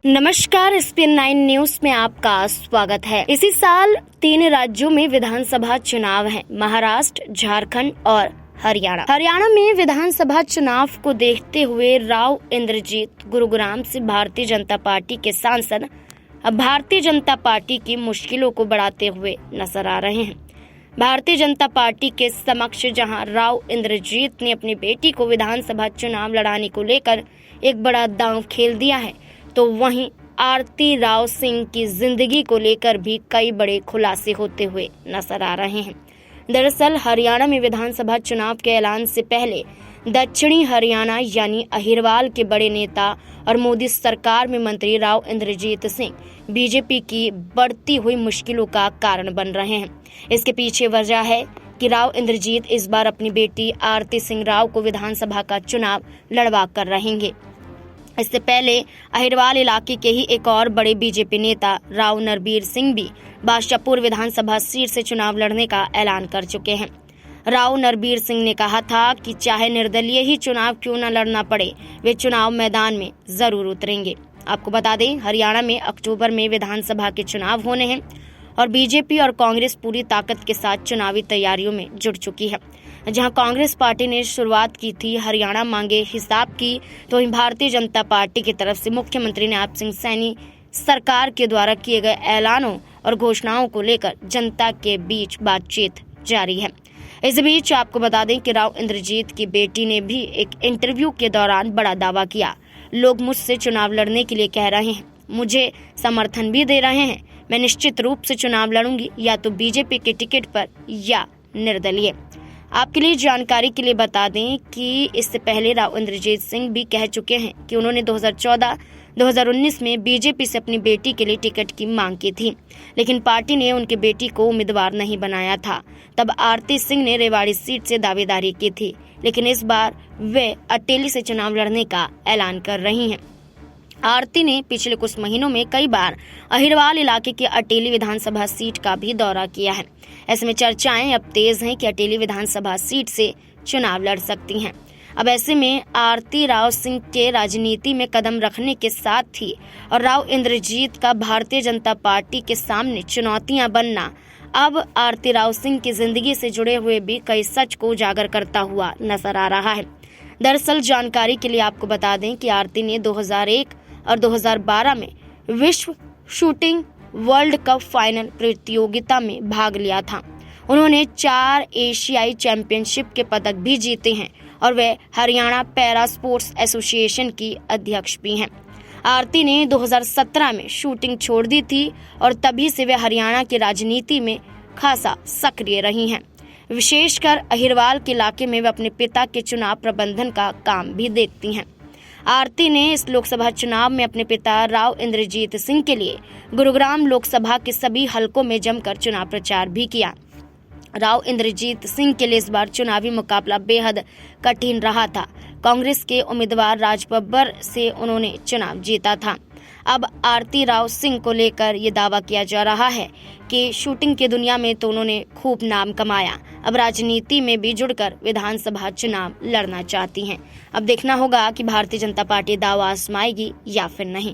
नमस्कार, SPN9 news में आपका स्वागत है। इसी साल 3 राज्यों में विधानसभा चुनाव हैं, महाराष्ट्र, झारखंड और हरियाणा। हरियाणा में विधानसभा चुनाव को देखते हुए राव इंद्रजीत गुरुग्राम से भारतीय जनता पार्टी के सांसद अब भारतीय जनता पार्टी की मुश्किलों को बढ़ाते हुए नजर आ रहे हैं। भारतीय जनता पार्टी के समक्ष जहां राव इंद्रजीत ने अपनी बेटी को विधानसभा चुनाव लड़ाने को लेकर एक बड़ा दांव खेल दिया है, तो वहीं आरती राव सिंह की जिंदगी को लेकर भी कई बड़े खुलासे होते हुए नजर आ रहे हैं। दरअसल हरियाणा में विधानसभा चुनाव के ऐलान से पहले दक्षिणी हरियाणा यानी अहिरवाल के बड़े नेता और मोदी सरकार में मंत्री राव इंद्रजीत सिंह बीजेपी की बढ़ती हुई मुश्किलों का कारण बन रहे हैं। इसके पीछे वजह है कि राव इंद्रजीत इस बार अपनी बेटी आरती सिंह राव को विधानसभा का चुनाव लड़वा कर रहेंगे। इससे पहले अहिरवाल इलाके के ही एक और बड़े बीजेपी नेता राव नरबीर सिंह भी बादशाहपुर विधानसभा सीट से चुनाव लड़ने का ऐलान कर चुके हैं। राव नरबीर सिंह ने कहा था कि चाहे निर्दलीय ही चुनाव क्यों न लड़ना पड़े, वे चुनाव मैदान में जरूर उतरेंगे। आपको बता दें, हरियाणा में अक्टूबर में विधानसभा के चुनाव होने हैं और बीजेपी और कांग्रेस पूरी ताकत के साथ चुनावी तैयारियों में जुट चुकी है। जहां कांग्रेस पार्टी ने शुरुआत की थी हरियाणा मांगे हिसाब की, तो वहीं भारतीय जनता पार्टी की तरफ से मुख्यमंत्री नवाब सिंह सैनी सरकार के द्वारा किए गए ऐलानों और घोषणाओं को लेकर जनता के बीच बातचीत जारी है। इस बीच आपको बता दें कि राव इंद्रजीत की बेटी ने भी एक इंटरव्यू के दौरान बड़ा दावा किया। लोग मुझसे चुनाव लड़ने के लिए कह रहे हैं, मुझे समर्थन भी दे रहे हैं। मैं निश्चित रूप से चुनाव लड़ूंगी, या तो बीजेपी के टिकट पर या निर्दलीय। आपके लिए जानकारी के लिए बता दें कि इससे पहले राव इंद्रजीत सिंह भी कह चुके हैं कि उन्होंने 2014-2019 में बीजेपी से अपनी बेटी के लिए टिकट की मांग की थी, लेकिन पार्टी ने उनकी बेटी को उम्मीदवार नहीं बनाया था। तब आरती सिंह ने रेवाड़ी सीट से दावेदारी की थी, लेकिन इस बार वे अटेली से चुनाव लड़ने का ऐलान कर रही हैं। आरती ने पिछले कुछ महीनों में कई बार अहिरवाल इलाके की अटेली विधानसभा सीट का भी दौरा किया है। ऐसे में चर्चाएं अब तेज हैं कि अटेली विधानसभा सीट से चुनाव लड़ सकती हैं। अब ऐसे में आरती राव सिंह के राजनीति में कदम रखने के साथ ही और राव इंद्रजीत का भारतीय जनता पार्टी के सामने चुनौतियां बनना अब आरती राव सिंह की जिंदगी से जुड़े हुए भी कई सच को उजागर करता हुआ नजर आ रहा है। दरअसल जानकारी के लिए आपको बता दें कि आरती ने 2001 और 2012 में विश्व शूटिंग वर्ल्ड कप फाइनल प्रतियोगिता में भाग लिया था। उन्होंने 4 एशियाई चैंपियनशिप के पदक भी जीते हैं और वे हरियाणा पैरा स्पोर्ट्स एसोसिएशन की अध्यक्ष भी हैं। आरती ने 2017 में शूटिंग छोड़ दी थी और तभी से वे हरियाणा की राजनीति में खासा सक्रिय रही हैं। विशेषकर अहिरवाल के इलाके में वे अपने पिता के चुनाव प्रबंधन का काम भी देखती हैं। आरती ने इस लोकसभा चुनाव में अपने पिता राव इंद्रजीत सिंह के लिए गुरुग्राम लोकसभा के सभी हलकों में जमकर चुनाव प्रचार भी किया। राव इंद्रजीत सिंह के लिए इस बार चुनावी मुकाबला बेहद कठिन रहा था। कांग्रेस के उम्मीदवार राज बब्बर से उन्होंने चुनाव जीता था। अब आरती राव सिंह को लेकर ये दावा किया जा रहा है कि शूटिंग की दुनिया में तो उन्होंने खूब नाम कमाया, अब राजनीति में भी जुड़कर विधानसभा चुनाव लड़ना चाहती हैं। अब देखना होगा कि भारतीय जनता पार्टी दावा आजमाएगी या फिर नहीं।